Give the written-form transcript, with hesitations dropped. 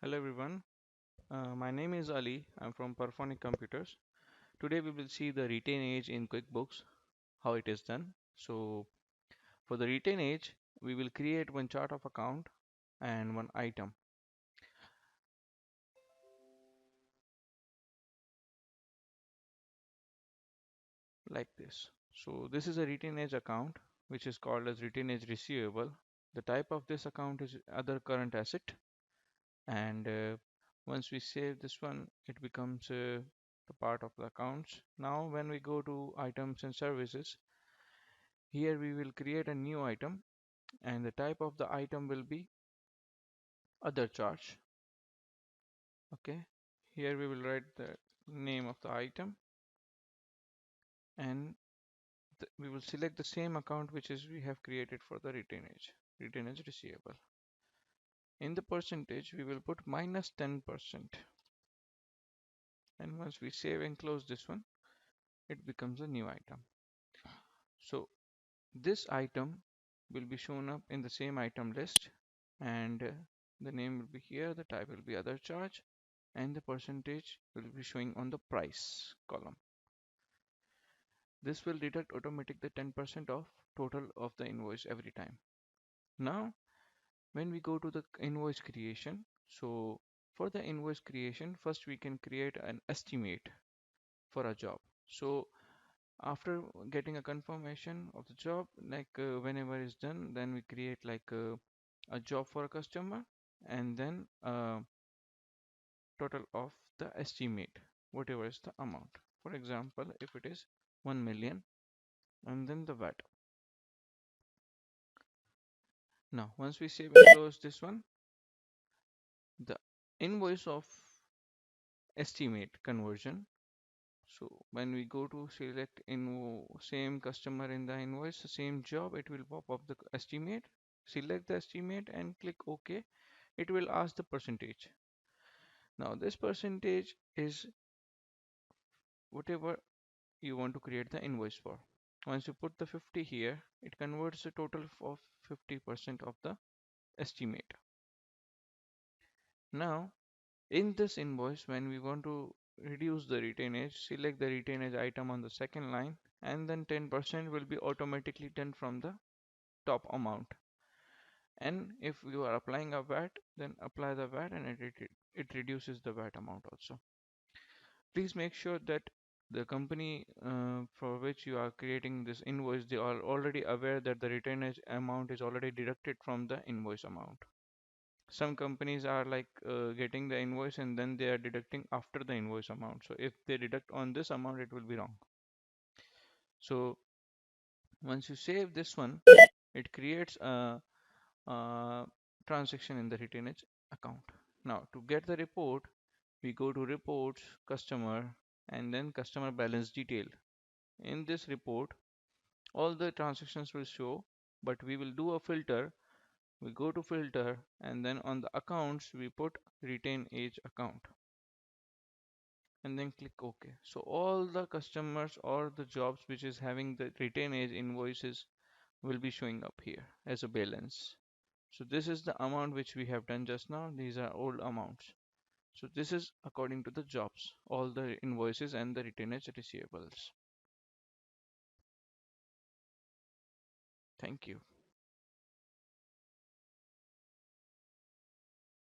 Hello everyone, my name is Ali. I'm from Perphonic Computers. Today we will see the retain age in QuickBooks, how it is done. So for the retain age, we will create one chart of account and one item like this. So this is a retain age account which is called as retain age receivable. The type of this account is other current asset, and once we save this one, it becomes the part of the accounts. Now when we go to items and services, here we will create a new item and the type of the item will be other charge. Okay, here we will write the name of the item, and we will select the same account which is we have created for the retainage receivable. In the percentage we will put minus 10%, and once we save and close this one, it becomes a new item. So this item will be shown up in the same item list, and the name will be here, the type will be other charge, and the percentage will be showing on the price column. This will deduct automatic the 10% of total of the invoice every time. Now when we go to the invoice creation, so for the invoice creation, first we can create an estimate for a job. So after getting a confirmation of the job, like whenever it's done, then we create like a job for a customer, and then total of the estimate, whatever is the amount. For example, if it is 1 million, and then the VAT. Now once we save and close this one, the invoice of estimate conversion. So when we go to select in same customer in the invoice, same job, it will pop up the estimate. Select the estimate and click OK. It will ask the percentage. Now this percentage is whatever you want to create the invoice for. Once you put the 50 here, it converts a total of 50% of the estimate. Now in this invoice, when we want to reduce the retainage, select the retainage item on the second line, and then 10% will be automatically done from the top amount. And if you are applying a VAT, then apply the VAT, and it reduces the VAT amount also. Please make sure that the company for which you are creating this invoice, they are already aware that the retainage amount is already deducted from the invoice amount. Some companies are like getting the invoice and then they are deducting after the invoice amount. So if they deduct on this amount, it will be wrong. So once you save this one, it creates a transaction in the retainage account. Now to get the report, we go to reports, customer, and then customer balance detail. In this report, all the transactions will show, but we will do a filter. We go to filter, and then on the accounts we put retain age account, and then click OK. So all the customers or the jobs which is having the retain age invoices will be showing up here as a balance. So this is the amount which we have done just now. These are old amounts. So this is according to the jobs, all the invoices and the retainage receivables. Thank you.